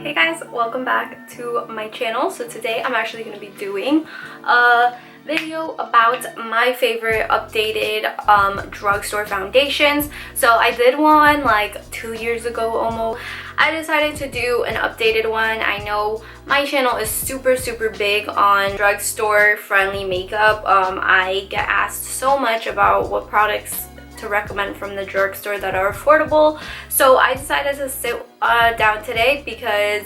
Hey guys, welcome back to my channel. So today I'm actually going to be doing a video about my favorite updated drugstore foundations. So I did one like 2 years ago almost. I decided to do an updated one. I know my channel is super big on drugstore friendly makeup. I get asked so much about what products to recommend from the drugstore that are affordable, so I decided to sit down today because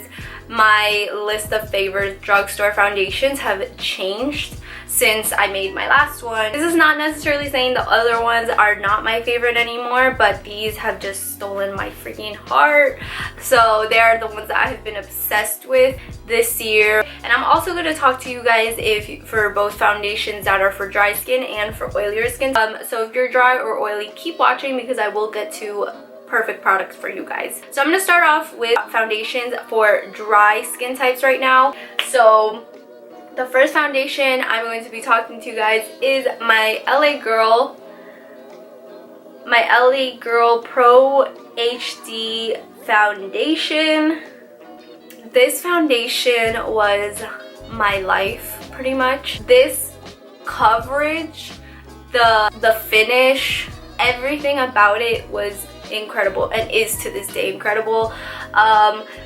my list of favorite drugstore foundations have changed since I made my last one. This is not necessarily saying the other ones are not my favorite anymore, but these have just stolen my freaking heart. So they are the ones that I have been obsessed with this year. And I'm also going to talk to you guys for both foundations that are for dry skin and for oilier skin. So if you're dry or oily, keep watching because I will get to perfect products for you guys. So I'm going to start off with foundations for dry skin types right now. So the first foundation I'm going to be talking to you guys is my LA Girl Pro HD foundation. This foundation was my life pretty much. This coverage, the finish, everything about it was incredible and is to this day incredible.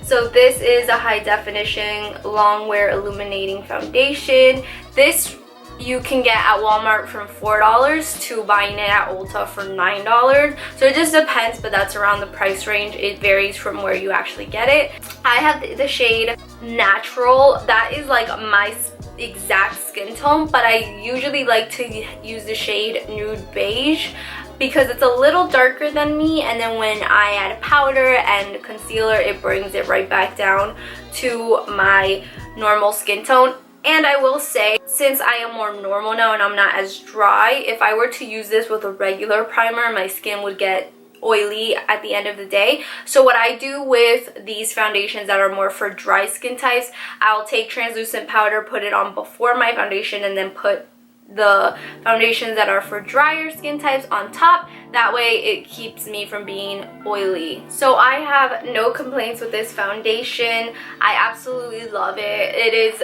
So this is a high definition long wear illuminating foundation. This you can get at Walmart from $4 to buying it at Ulta for $9. So it just depends, but that's around the price range. It varies from where you actually get it. I have the shade Natural. That is like my exact skin tone, but I usually like to use the shade Nude Beige because it's a little darker than me, and then when I add powder and concealer, it brings it right back down to my normal skin tone. And I will say, since I am more normal now and I'm not as dry, if I were to use this with a regular primer, my skin would get oily at the end of the day. So what I do with these foundations that are more for dry skin types, I'll take translucent powder, put it on before my foundation, and then put the foundations that are for drier skin types on top. That way it keeps me from being oily. So I have no complaints with this foundation. I absolutely love it. It is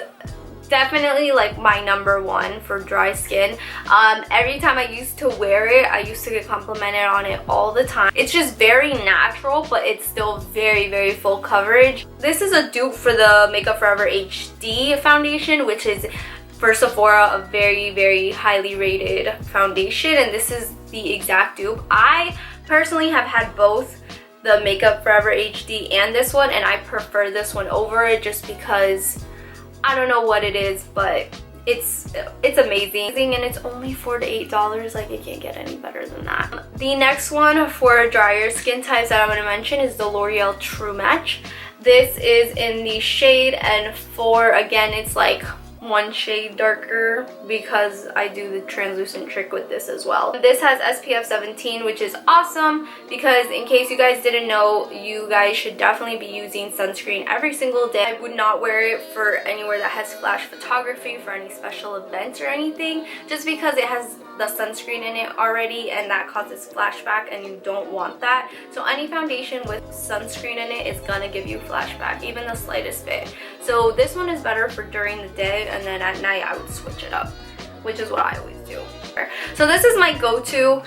definitely like my #1 for dry skin. Every time I used to wear it, I used to get complimented on it all the time. It's just very natural, but it's still very full coverage. This is a dupe for the Makeup Forever HD foundation, which is for Sephora a very highly rated foundation, and this is the exact dupe. I personally have had both the Makeup Forever HD and this one, and I prefer this one over it just because I don't know what it is, but it's amazing, and it's only $4 to $8. Like, it can't get any better than that. The next one for drier skin types that I'm going to mention is the L'Oreal True Match. This is in the shade N4. Again, it's like one shade darker because I do the translucent trick with this as well. This has SPF 17, which is awesome because, in case you guys didn't know, you guys should definitely be using sunscreen every single day. I would not wear it for anywhere that has flash photography, for any special events or anything, just because it has the sunscreen in it already, and that causes flashback, and you don't want that. So any foundation with sunscreen in it is gonna give you flashback, even the slightest bit. So this one is better for during the day, and then at night I would switch it up, which is what I always do. So this is my go-to.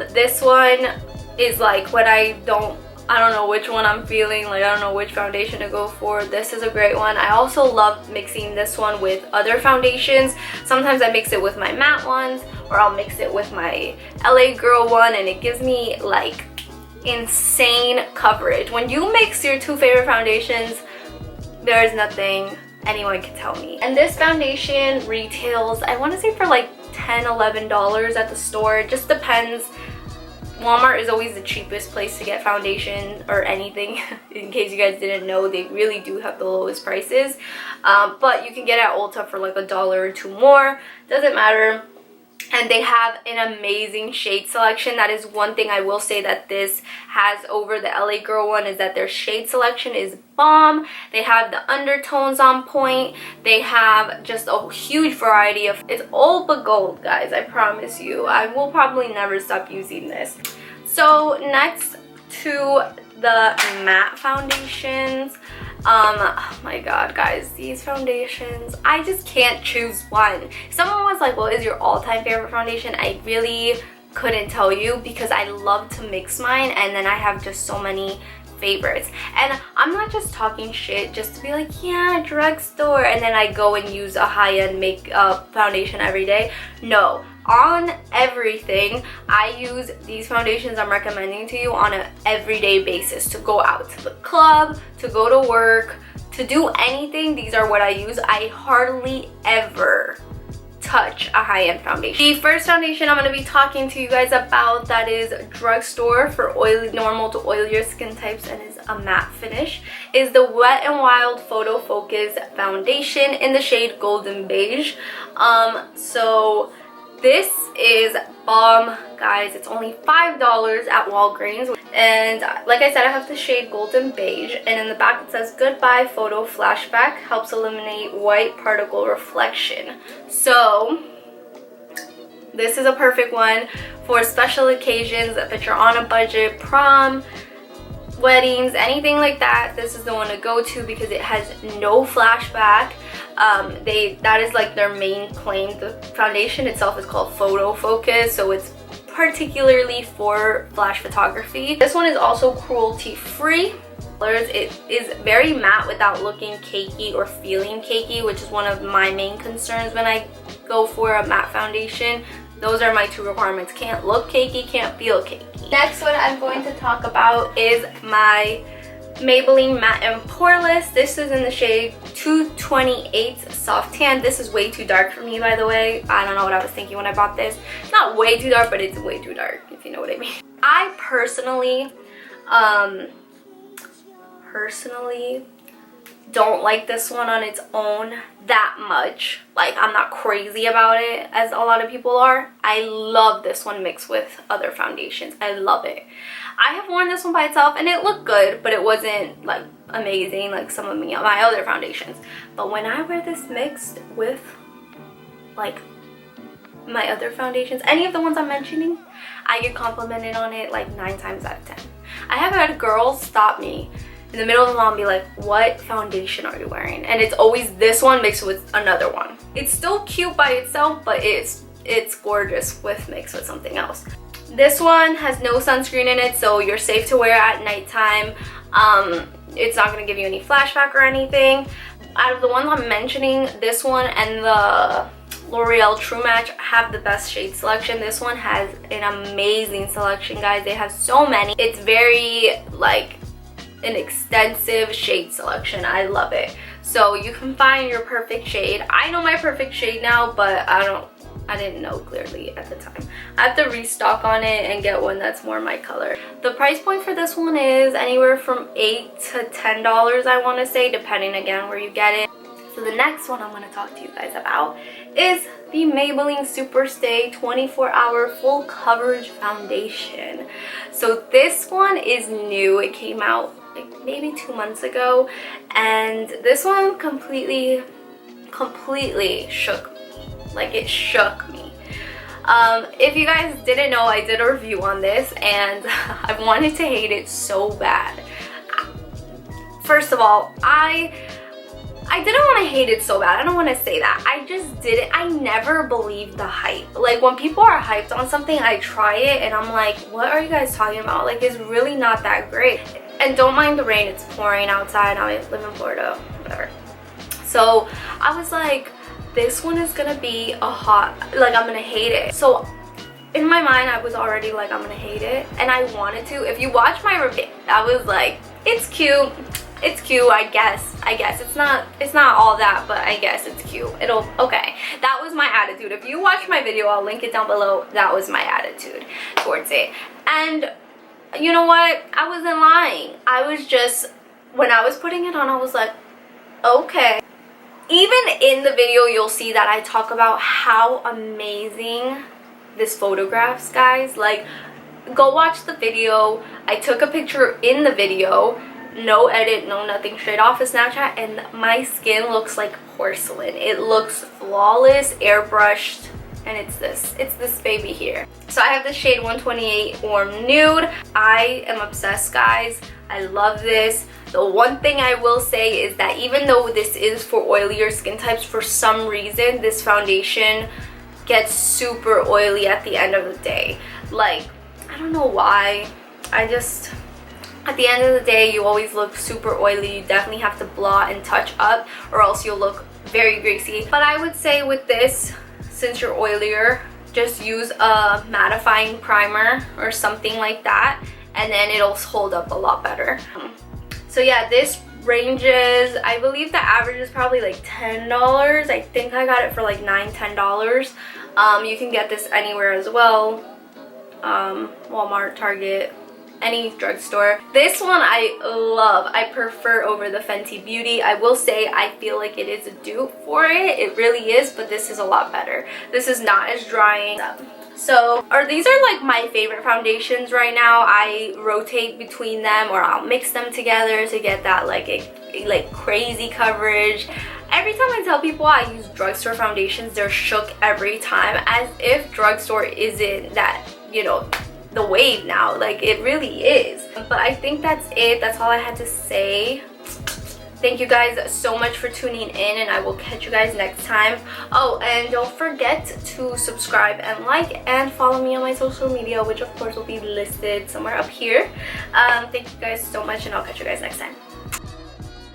This one is like when I don't know which one I'm feeling, like I don't know which foundation to go for. This is a great one. I also love mixing this one with other foundations. Sometimes I mix it with my matte ones, or I'll mix it with my LA Girl one, and it gives me like insane coverage. When you mix your two favorite foundations, there is nothing anyone can tell me. And this foundation retails, I want to say, for like $10, $11 at the store. It just depends. Walmart is always the cheapest place to get foundation or anything. In case you guys didn't know, they really do have the lowest prices. But you can get it at Ulta for like $1 or $2 more. Doesn't matter. And they have an amazing shade selection. That is one thing I will say that this has over the LA Girl one, is that their shade selection is bomb. They have the undertones on point. They have just a huge variety of, it's all but gold, guys, I promise you. I will probably never stop using this. So next to the matte foundations, Oh my god, guys, these foundations, I just can't choose one. Someone was like, what is your all-time favorite foundation? I really couldn't tell you because I love to mix mine, and then I have just so many favorites. And I'm not just talking shit just to be like, yeah, drugstore, and then I go and use a high-end makeup foundation every day. No, on everything, I use these foundations I'm recommending to you on an everyday basis. To go out to the club, to go to work, to do anything, these are what I use. I hardly ever touch a high-end foundation. The first foundation I'm going to be talking to you guys about, that is Drugstore for oily, normal to oilier skin types, and is a matte finish, is the Wet n Wild Photofocus foundation in the shade Golden Beige. So this is bomb, guys. It's only $5 at Walgreens, and like I said, I have the shade Golden Beige, and in the back it says goodbye photo flashback, helps eliminate white particle reflection. So this is a perfect one for special occasions. If you're on a budget, prom, weddings, anything like that, this is the one to go to because it has no flashback. That is like their main claim. The foundation itself is called Photofocus, so it's particularly for flash photography. This one is also cruelty free. It is very matte without looking cakey or feeling cakey, which is one of my main concerns when I go for a matte foundation. Those are my two requirements: can't look cakey, can't feel cakey. Next one I'm going to talk about is my Maybelline Matte and Poreless. This is in the shade 228 Soft Tan. This is way too dark for me, by the way. I don't know what I was thinking when I bought this. It's not way too dark, but it's way too dark, if you know what I mean. I personally don't like this one on its own that much. Like, I'm not crazy about it as a lot of people are. I love this one mixed with other foundations. I love it. I have worn this one by itself and it looked good, but it wasn't like amazing like some of my other foundations. But when I wear this mixed with like my other foundations, any of the ones I'm mentioning, I get complimented on it like 9 times out of 10. I have had girls stop me in the middle of the mall and be like, what foundation are you wearing? And it's always this one mixed with another one. It's still cute by itself, but it's gorgeous with mixed with something else. This one has no sunscreen in it, so you're safe to wear at nighttime. It's not going to give you any flashback or anything. Out of the ones I'm mentioning, this one and the L'Oreal True Match have the best shade selection. This one has an amazing selection, guys. They have so many. It's very like an extensive shade selection. I love it. So you can find your perfect shade. I know my perfect shade now, but I didn't know clearly at the time. I have to restock on it and get one that's more my color. The price point for this one is anywhere from $8 to $10, I want to say, depending again where you get it. So the next one I'm going to talk to you guys about is the Maybelline Superstay 24-Hour Full Coverage Foundation. So this one is new. It came out like maybe 2 months ago, and this one completely shook me. Like, it shook me. If you guys didn't know, I did a review on this and I wanted to hate it so bad. First of all, I didn't want to hate it so bad. I don't want to say that. I just didn't. I never believed the hype. Like, when people are hyped on something, I try it and I'm like, what are you guys talking about? Like, it's really not that great. And don't mind the rain. It's pouring outside. I live in Florida, whatever. So I was like, this one is gonna be a hot, like, I'm gonna hate it. So in my mind, I was already like, I'm gonna hate it, and I wanted to. If you watch my review, I was like, it's cute, I guess it's not all that, but I guess it's cute. Okay, that was my attitude. If you watch my video, I'll link it down below. That was my attitude towards it. And you know what, I wasn't lying. I was just, when I was putting it on, I was like, okay. Even in the video, you'll see that I talk about how amazing this photographs, guys. Like, go watch the video. I took a picture in the video, no edit, no nothing, straight off of Snapchat, and my skin looks like porcelain. It looks flawless, airbrushed, and it's this baby here. So I have the shade 128 Warm Nude. I am obsessed, guys. I love this. The one thing I will say is that even though this is for oilier skin types, for some reason this foundation gets super oily at the end of the day. Like, I don't know why. At the end of the day, you always look super oily. You definitely have to blot and touch up, or else you'll look very greasy. But I would say with this, since you're oilier, just use a mattifying primer or something like that, and then it'll hold up a lot better. So yeah, this ranges, I believe the average is probably like $10. I think I got it for like $9–10. You can get this anywhere as well. Walmart, Target, any drugstore. This one I love. I prefer over the Fenty Beauty. I will say I feel like it is a dupe for it. It really is, but this is a lot better. This is not as drying. So, these are like my favorite foundations right now. I rotate between them, or I'll mix them together to get that like crazy coverage. Every time I tell people I use drugstore foundations, they're shook every time, as if drugstore isn't that, you know, the wave now. Like, it really is. But I think that's it. That's all I had to say. Thank you guys so much for tuning in, and I will catch you guys next time. Oh, and don't forget to subscribe and like and follow me on my social media, which of course will be listed somewhere up here. Thank you guys so much, and I'll catch you guys next time.